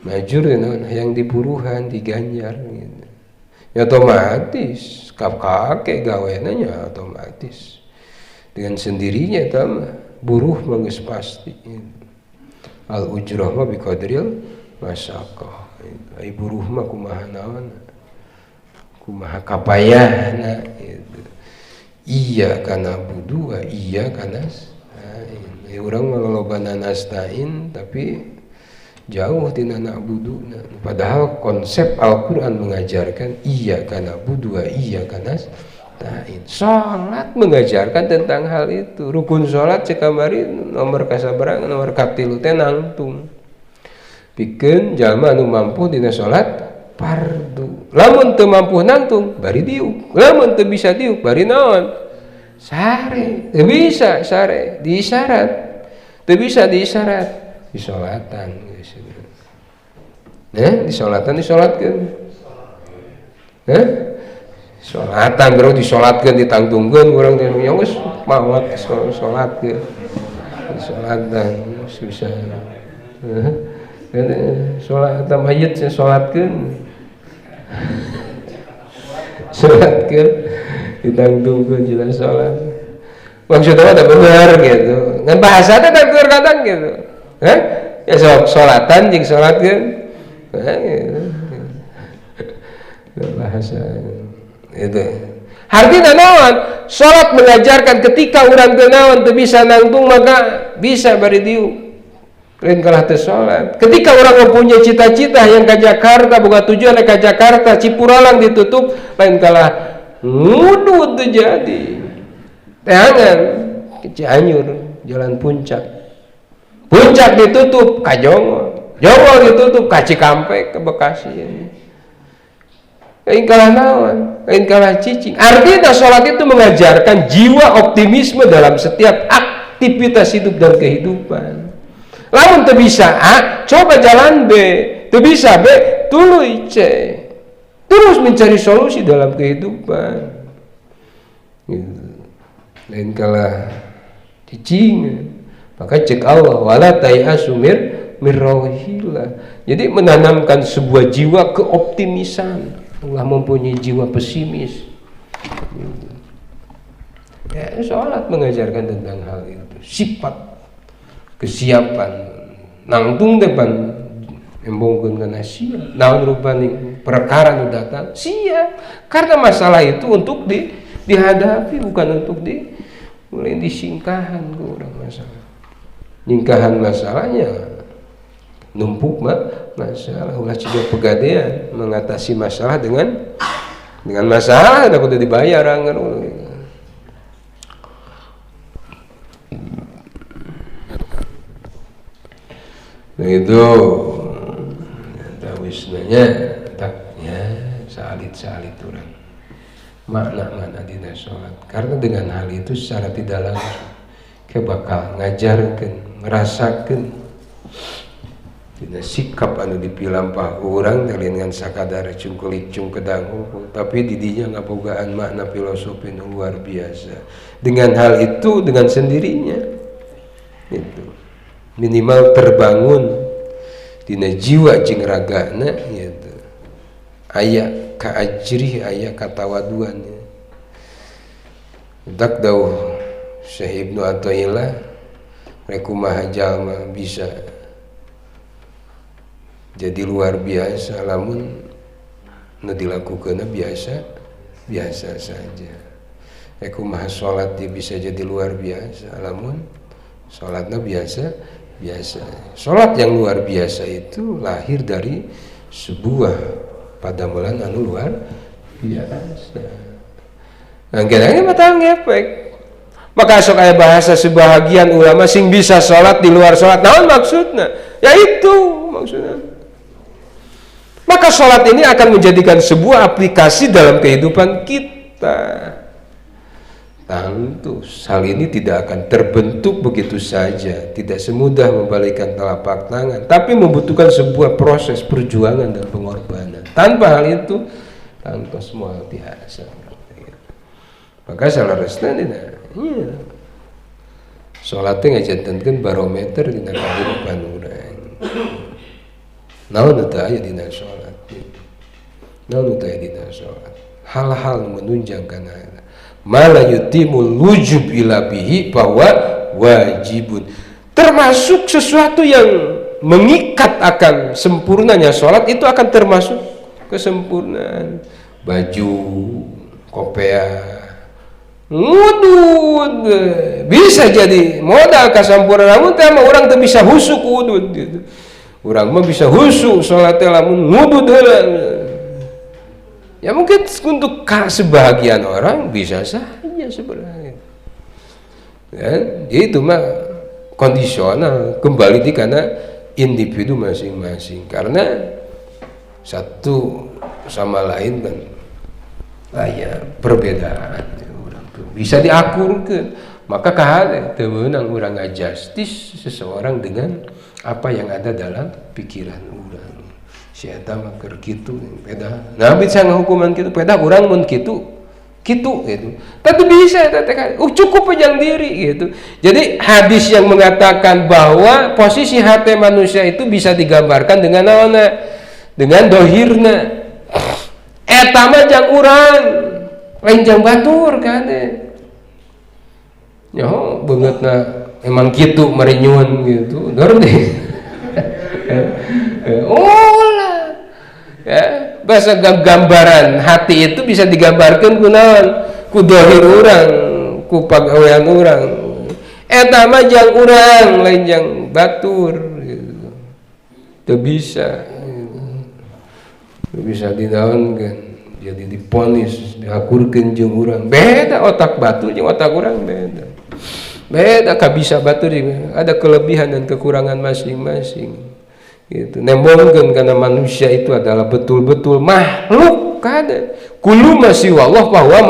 Majur naon hayang dipuruhan, diganjar gitu. Ya otomatis kakek gaweana nya otomatis. Dengan sendirinya eta mah buruh mah geus pasti. Al ujrah mah biqadril masyaqah. Ai buruh mah kumaha naon? Kumaha kapayahna gitu. Iya kana budu wa iya kana nasta'in. Urang mah lolobana nasta'in tapi jauh tina na'buduna. Padahal konsep Al-Qur'an mengajarkan iya kana budu wa iya kana Sholat mengajarkan tentang hal itu. Rukun sholat cekamari nomor kasabarang nomor katilu teh nangtung. Pikeun jalma anu mampu dina sholat fardu. Lamun teu mampu nangtung bari diuk. Lamun teu bisa diuk bari naon? Sare. Teu bisa sare diisyarat. Teu bisa diisyarat disolatan geus. Disolatkeun. Sholatan terus disolatkeun ditangtungkeun urang teh nya geus maot sholatkeun. Disolatan susah. Sholat mayit sholatkeun. Sholatkeun ditangtungkeun jelas sholat. Maksudnya ada benar gitu. Ngan bahasa teh kadang gitu. Ya sok sholatan jeung sholatkeun. Bahasa itu artinya naon sholat mengajarkan ketika orang teu naon teu bisa nangtung maka bisa bari diuk lain kalah teu sholat. Ketika orang mempunyai cita-cita yang ke Jakarta boga tujuan ke Jakarta Cipuralang ditutup lain kalah ngudut teu jadi teangan ke Cianjur jalan puncak ditutup ka Jonggol ditutup ka Cikampek ke Bekasi lain kalah naon, lain kalah cicing. Artinya sholat itu mengajarkan jiwa optimisme dalam setiap aktivitas hidup dan kehidupan. Lamun teu bisa A, coba jalan B. Teu bisa B, tuluy C. Terus mencari solusi dalam kehidupan. Lain kalah cicing. Maka cek Allah wala tayasu mir rawhillah. Jadi menanamkan sebuah jiwa keoptimisan. Allah mempunyai jiwa pesimis. Ya, sholat mengajarkan tentang hal itu. Sifat kesiapan nangtung depan embongkeun kana siap. Naon rupane perkara nu datang siap. Karena masalah itu untuk dihadapi bukan untuk mulai disingkahan ke orang masalah. Nyingkahan masalahnya numpuk masalah ulah juga pegadean mengatasi masalah dengan masalah ada kudu dibayar anggar begitu tawisnanya taknya salit orang makna dina sholat karena dengan hal itu secara tidak langsung bakal ngajarkeun ngerasakeun dina sikap anu dipilampah urang dengan sakadar cungkulicung kedangu tapi didinya ngabogaan makna filosofi nu luar biasa. Dengan hal itu dengan sendirinya itu minimal terbangun dina jiwa jeung ragana gitu. Aya ka ajrih aya katawaduan. Dak dawuh Syekh Ibnu Athaillah rekumaha jalma bisa jadi luar biasa lamun nu dilakukeunna biasa saja. Kumaha salat dia bisa jadi luar biasa lamun salatna biasa. Salat yang luar biasa itu lahir dari sebuah padamelan anu luar biasa. Anggerane mata ngepek. Maka sok aya bahasa sebahagian ulama sing bisa salat di luar salat. Naon maksudna? Ya itu maksudnya. Maka sholat ini akan menjadikan sebuah aplikasi dalam kehidupan kita. Tentu hal ini tidak akan terbentuk begitu saja, tidak semudah membalikkan telapak tangan, tapi membutuhkan sebuah proses perjuangan dan pengorbanan. Tanpa hal itu, tanpa semua biasa. Maka salah resna dina, sholatnya ngajantankeun barometer dina kehidupan urang. Naon teu aya dina salat. Naon teu aya dina salat. Hal-hal menunjang kana mala yutimul wujub ila bihi bahwa wajibun. Termasuk sesuatu yang mengikat akan sempurnanya salat itu akan termasuk kesempurnaan. Baju, kopea, wudud bisa jadi modal kasampurnaan namun teh urang teu bisa husuk wudud gitu. Urang mah bisa husuk salat teh lamun ngudud heula. Ya mungkin untuk sebagian orang bisa saja sebenarnya. Ya, itu mah kondisional, kembali karena individu masing-masing. Karena satu sama lain kan perbedaan bisa diakurkan. Maka kahade temenang orang ngajastis seseorang dengan apa yang ada dalam pikiran orang. Si eta mah keur kitu beda. Nah bisa ngahukuman kitu beda urang mun kitu gitu. Tapi bisa cukup pejang diri gitu. Jadi hadis yang mengatakan bahwa posisi hati manusia itu bisa digambarkan dengan naonna? Dengan dohirna. Eta mah jang urang, lain jang batur kan. Nyaho beungeutna emang kitu merenyun gitu. Ngerti? Ya, bahasa gambaran hati itu bisa digambarkan ku dohir orang, ku pagawean orang. Eta mah jang urang, lain jang batur gitu. Teu bisa. Teu bisa dinaonkeun. Jadi diponis, diakurkeun jeung urang. Beda otak batu jeung otak urang beda. Beda kabisa batu ada kelebihan dan kekurangan masing-masing. Gitu. Nembongkeun karena manusia itu adalah betul-betul makhluk kada. Kullu masih wallah bahwa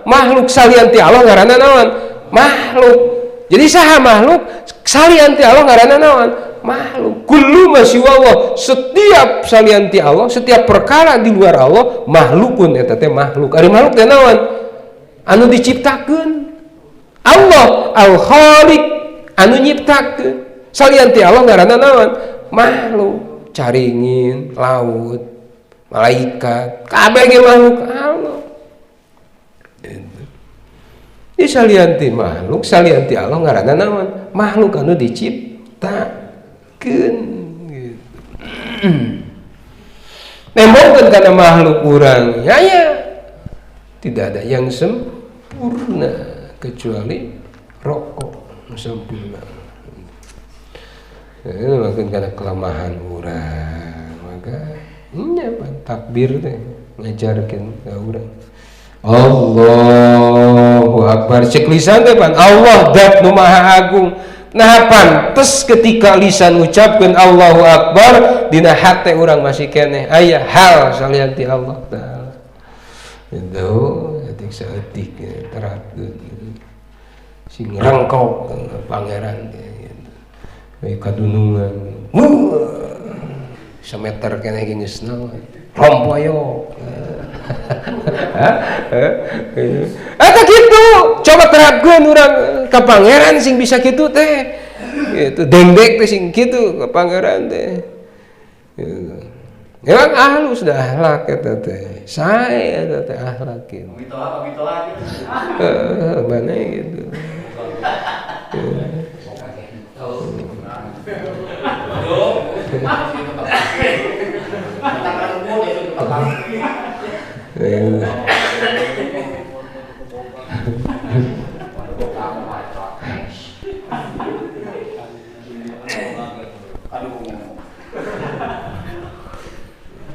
makhluk salian ti Allah ngaranna naon? Makhluk. Jadi saha makhluk salian ti Allah ngaranna naon? Makhluk. Kullu masih wallah, setiap salian ti Allah, setiap perkara di luar Allah makhlukun eta teh makhluk. Ari makhluk teh naon? Anu diciptakeun. Allah Al-Khaliq anu nyiptakeun. Salian ti Allah ngaranna naon? Makhluk, caringin, laut, malaikat, kabeh ge makhluk Allah. Ini salianti makhluk, salianti Allah ngaranna naon? Makhluk anu diciptakeun gitu. Nembongkeun kana makhluk urang, ya tidak ada yang sempurna kecuali rokok sempurna. Ini makin karena kelemahan urang, maka takbir teh ngajarkeun ka urang. Allahu Akbar, cek lisan teh pan Allah dat nu maha agung. Nah pantes ketika lisan ucapkeun Allahu Akbar dina hate urang masih keneh aya hal salian ti Allah taala. Itu etik saeutik terapkeun. Sing rangkok pangeran kadunungan semeter kena geus naon rompoyok eta kitu coba terapkeun urang ka pangeran sing bisa kitu teh gitu dengdek teh sing kitu ka pangeran teh gitu. Emang halus dah akhlak eta teh sae eta teh akhlak kitu mana gitu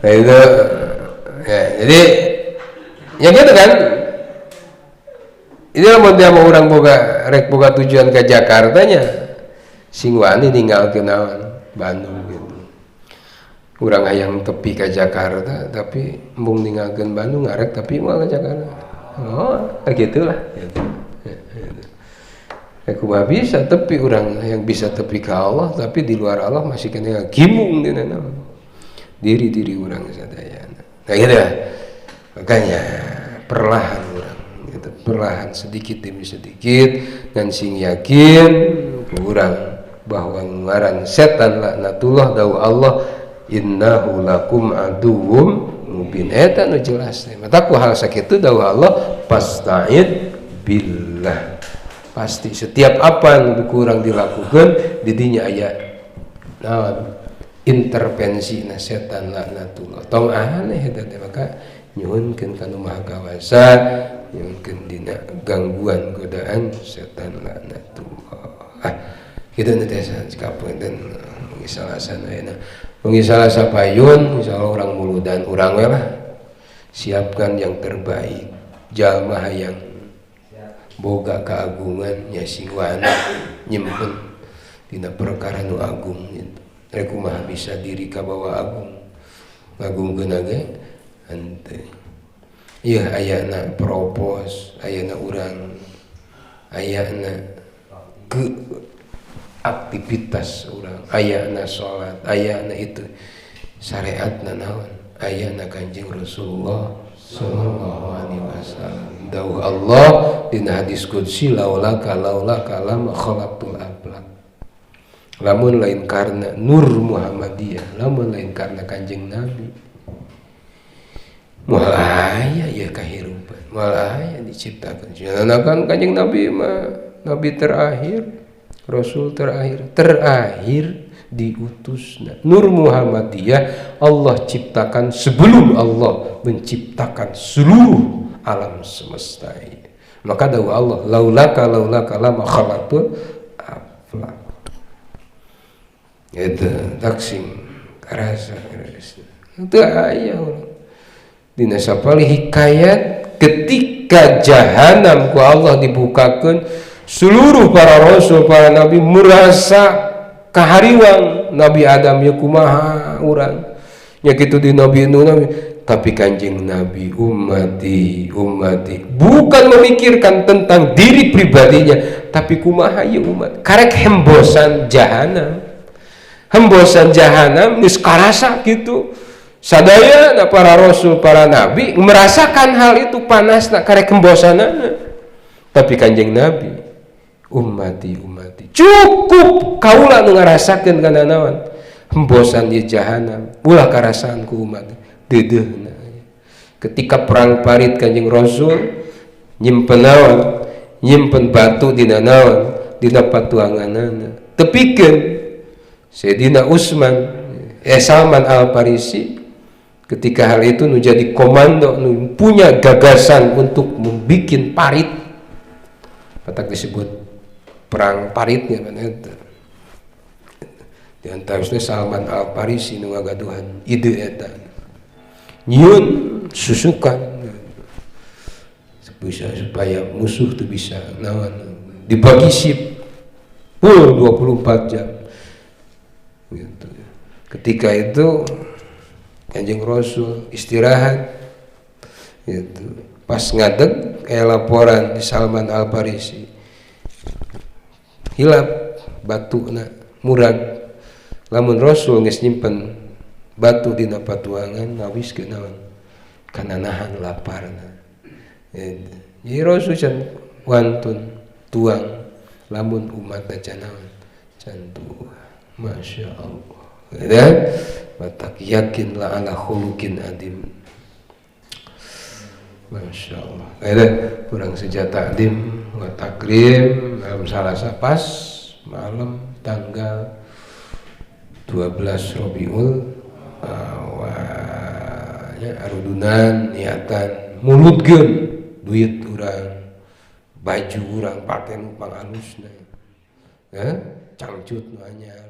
Nah, itu ya, jadi ya gitu kan ini mau dia mau orang boga tujuan ke Jakartanya sing wani ninggalkeun naon Bandung gitu. Urang hayang tepi ke Jakarta tapi embung ninggalkeun Bandung ngarek tapi moal ke Jakarta. Oh, gitulah gitu. Aku bisa tepi orang yang bisa tepi ke Allah tapi di luar Allah masih kena gimung dina naon. Diri orang sadaya. Nah gitu ya. Makanya perlahan orang gitu, perlahan sedikit demi sedikit dan sing yakin orang bahwa ngaran setan laknatullah dawu Allah innahu lakum aduwwum mubin eta nu jelas teh. Mata ku hal sakitu dawu Allah fasta'id billah. Pasti setiap apa yang kurang dilakukan didinya aya naon intervensi na setan laknatullah. Tong aneh eta teh maka nyuhunkeun ka Nu Maha Kawasa, nyuhunkeun dina gangguan godaan setan laknatullah. Kitu teh sakapunten ngisalasan ayeuna. Ngisala sapayun insyaallah urang muludan urang we lah. siapkan yang terbaik. Jalma hayang boga keagungan nya sing wana nyimpen dina perkara nu agung gitu. Kumaha bisa diri ka bawa agung ngagungkeun ge henteu. Ieu ayana propos, ayana urang, ayana ke aktivitas urang, ayana salat, ayana itu syariatna naon? Ayana Kanjeng Rasulullah sallallahu alaihi wasallam. Dawuh Allah dina hadis qudsi laulaka lama khalaqtul aflaq. Lamun lain karena nur Muhammadiyah, lamun lain karena Kanjeng Nabi, moal aya ya kahirupan, moal aya diciptakan. Jangan kan Kanjeng Nabi mah nabi terakhir, rasul terakhir diutusna. Nur Muhammadiyah Allah ciptakan sebelum Allah menciptakan seluruh alam semesta ini. Maka dawuh Allah laulaka lama khalaqtul aflaq. Itu taksim karasa itu aya dina sapali hikayat ketika jahanam ku Allah dibukakan, seluruh para rasul para nabi merasa kahariwang. Nabi Adam ya kumaha urang nya kitu di Nabi Nuh, tapi Kanjeng Nabi ummati bukan memikirkan tentang diri pribadinya, tapi kumaha ya umat karek hembosan jahanam geus karasa gitu. Sadaya para rasul para nabi merasakan hal itu panasna karek hembosanana, tapi Kanjeng Nabi ummati cukup kaula nu ngarasakeun kana naon hembosan di jahanam ulah karasaan ku umat deudeuhna. Ketika perang parit Kanjeng Rasul nyimpen naon, nyimpen batu dina naon, dina patuanganana, tepikeun Sayyidina Salman Al-Farisi ketika hal itu nu jadi komando, nu punya gagasan untuk membikin parit, patak disebut perang paritnya kan eta. Di antaranya Salman Al-Farisi nu ngagaduhan ide eta. Nyieun susukan bisa supaya musuh tu bisa naon dibagi sip full 24 jam gitu. Ketika itu Kanjeng Rasul istirahat gitu. Pas ngadeg kayak laporan di Salman Al-Farisi hilap batuna murag. Lamun Rasul geus nyimpen batu dina patuangan ngawiskeun naon kana nahan laparna. Jadi Rasul can wantun tuang lamun umatna can naon can tuang. Masya Allah. Ya, batak yakin la ala khuluqin adim. Masya Allah. Ada kurang senjata adim wa takrim dalam Salasa pas malam tanggal 12 Rabiul Awal arudunan niatan mulutkeun duit urang, baju urang, pakaian pang alusna. Cangcut nu anyar